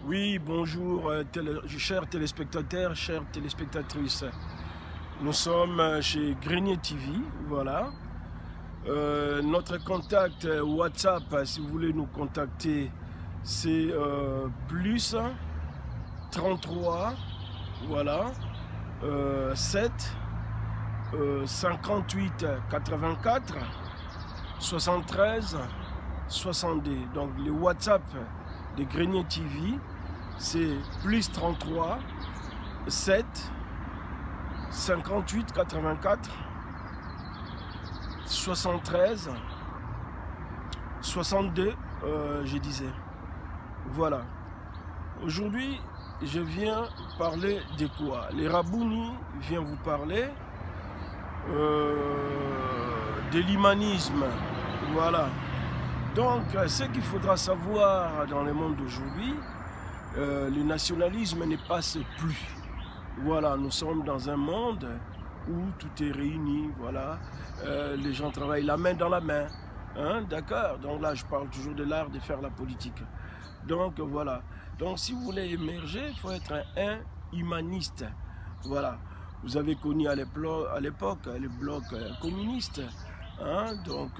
Oui, bonjour, chers téléspectateurs, chères téléspectatrices. Nous sommes chez Grenier TV, voilà. Notre contact WhatsApp, si vous voulez nous contacter, c'est plus 33, voilà, 7 58 84 73 62. Donc le WhatsApp de Grenier TV, c'est plus 33 7 58 84 73 62, je disais. Voilà. Aujourd'hui, je viens parler de quoi? Les Rabouni vient vous parler de l'humanisme. Voilà. Donc, ce qu'il faudra savoir dans le monde d'aujourd'hui, le nationalisme ne passe plus. Voilà, nous sommes dans un monde où tout est réuni, voilà. Les gens travaillent la main dans la main, hein, d'accord? Donc là, je parle toujours de l'art de faire la politique. Donc voilà. Donc si vous voulez émerger, il faut être un humaniste. Voilà. Vous avez connu à l'époque les blocs communistes, hein, donc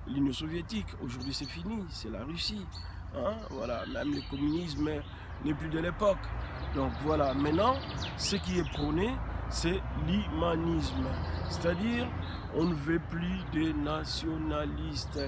l'Union soviétique. Aujourd'hui c'est fini, c'est la Russie. Hein, voilà, même le communisme n'est plus de l'époque. Donc voilà, maintenant, ce qui est prôné, c'est l'humanisme. C'est-à-dire, on ne veut plus des nationalistes.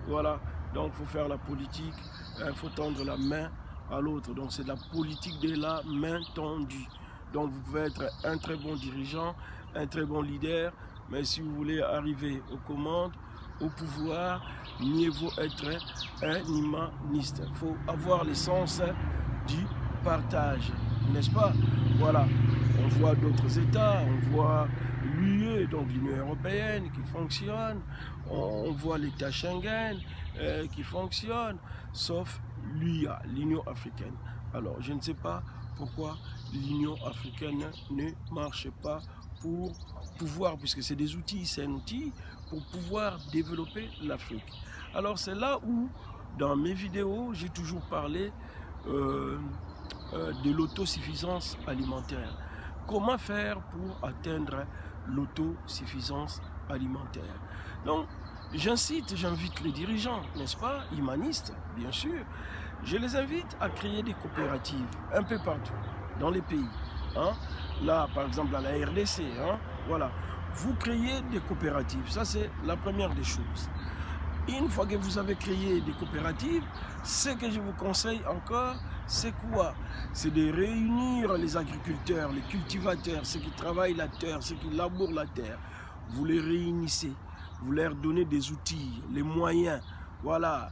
Voilà, donc il faut faire la politique, il faut tendre la main à l'autre. Donc c'est la politique de la main tendue. Donc vous pouvez être un très bon dirigeant, un très bon leader, mais si vous voulez arriver aux commandes, au pouvoir, mieux vaut être un humaniste. Il faut avoir l'essence du partage, n'est-ce pas? Voilà, on voit d'autres États, on voit l'UE, donc l'Union européenne qui fonctionne, on voit l'État Schengen qui fonctionne, sauf l'UIA, l'Union africaine. Alors, je ne sais pas pourquoi l'Union africaine ne marche pas pour pouvoir, puisque c'est des outils, c'est un outil pour pouvoir développer l'Afrique. Alors c'est là où, dans mes vidéos, j'ai toujours parlé de l'autosuffisance alimentaire. Comment faire pour atteindre l'autosuffisance alimentaire? Donc, j'invite les dirigeants, n'est-ce pas, humanistes, bien sûr, je les invite à créer des coopératives un peu partout dans les pays. Hein? Là, par exemple, à la RDC, hein? Voilà. Vous créez des coopératives, ça c'est la première des choses. Une fois que vous avez créé des coopératives, ce que je vous conseille encore, c'est quoi? C'est de réunir les agriculteurs, les cultivateurs, ceux qui travaillent la terre, ceux qui labourent la terre. Vous les réunissez, vous leur donnez des outils, les moyens, voilà,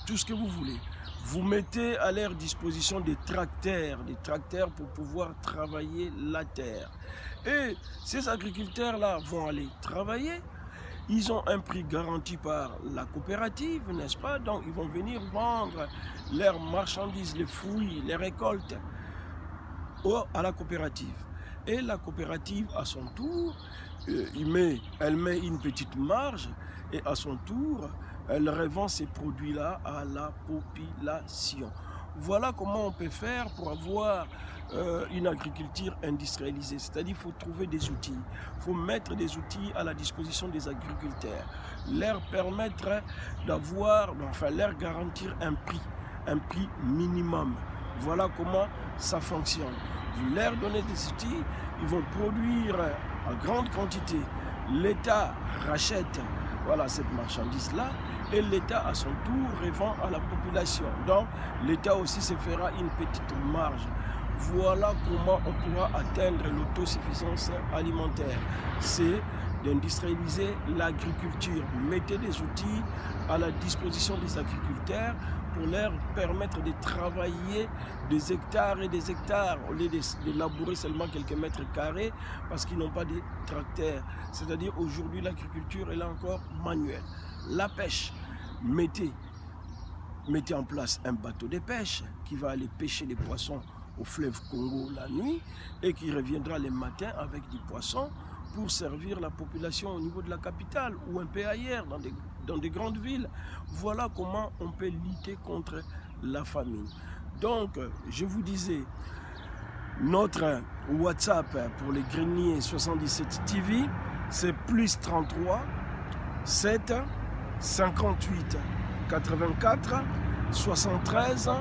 tout ce que vous voulez. Vous mettez à leur disposition des tracteurs pour pouvoir travailler la terre. Et ces agriculteurs-là vont aller travailler. Ils ont un prix garanti par la coopérative, n'est-ce pas? Donc ils vont venir vendre leurs marchandises, les fruits, les récoltes à la coopérative. Et la coopérative, à son tour, elle met une petite marge et à son tour, elle revend ces produits-là à la population. Voilà comment on peut faire pour avoir une agriculture industrialisée. C'est-à-dire qu'il faut trouver des outils. Il faut mettre des outils à la disposition des agriculteurs. Leur permettre d'avoir, enfin leur garantir un prix minimum. Voilà comment ça fonctionne. Vous leur donnez des outils, ils vont produire en grande quantité. L'État rachète voilà, cette marchandise-là et l'État à son tour revend à la population. Donc l'État aussi se fera une petite marge. Voilà comment on pourra atteindre l'autosuffisance alimentaire. C'est d'industrialiser l'agriculture. Mettez des outils à la disposition des agriculteurs pour leur permettre de travailler des hectares et des hectares au lieu de labourer seulement quelques mètres carrés parce qu'ils n'ont pas de tracteurs. C'est-à-dire aujourd'hui l'agriculture est là encore manuelle. La pêche, mettez en place un bateau de pêche qui va aller pêcher les poissons au fleuve Congo la nuit et qui reviendra le matin avec du poisson pour servir la population au niveau de la capitale ou un peu ailleurs, dans des grandes villes. Voilà comment on peut lutter contre la famine. Donc, je vous disais, notre WhatsApp pour les Greniers 77 TV, c'est plus 33 7 58 84 73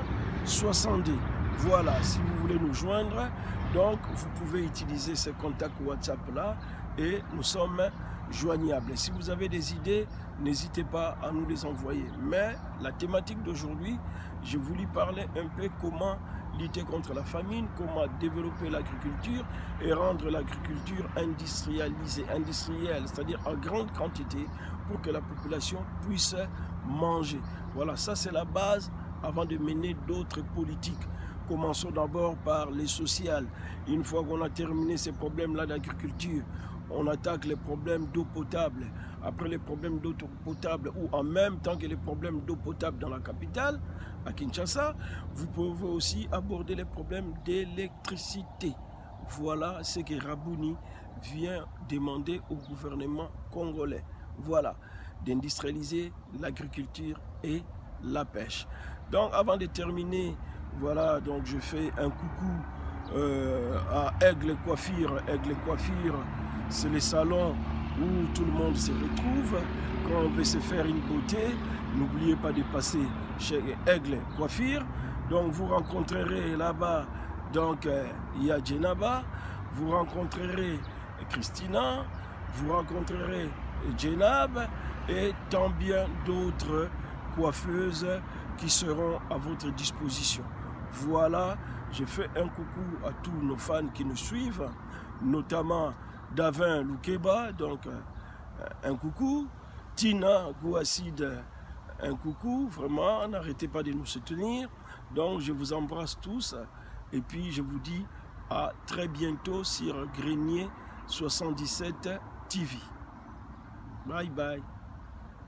62. Voilà, si vous voulez nous joindre, donc vous pouvez utiliser ces contacts WhatsApp là et nous sommes joignables. Si vous avez des idées, n'hésitez pas à nous les envoyer. Mais la thématique d'aujourd'hui, je voulais parler un peu comment lutter contre la famine, comment développer l'agriculture et rendre l'agriculture industrielle, c'est-à-dire en grande quantité pour que la population puisse manger. Voilà, ça c'est la base avant de mener d'autres politiques. Commençons d'abord par les sociales. Une fois qu'on a terminé ces problèmes-là d'agriculture, on attaque les problèmes d'eau potable. Après les problèmes d'eau potable, ou en même temps que les problèmes d'eau potable dans la capitale, à Kinshasa, vous pouvez aussi aborder les problèmes d'électricité. Voilà ce que Rabouni vient demander au gouvernement congolais. Voilà, d'industrialiser l'agriculture et la pêche. Donc avant de terminer, voilà, donc je fais un coucou à Aigle Coiffure. Aigle Coiffure, c'est le salon où tout le monde se retrouve. Quand on veut se faire une beauté, n'oubliez pas de passer chez Aigle Coiffure. Donc vous rencontrerez là-bas, donc il y a Djenaba, vous rencontrerez Christina, vous rencontrerez Djenab et tant bien d'autres coiffeuses qui seront à votre disposition. Voilà, je fais un coucou à tous nos fans qui nous suivent, notamment Davin Loukeba, donc un coucou, Tina Gouassid, un coucou, vraiment, n'arrêtez pas de nous soutenir. Donc je vous embrasse tous et puis je vous dis à très bientôt sur Grenier 77 TV. Bye bye.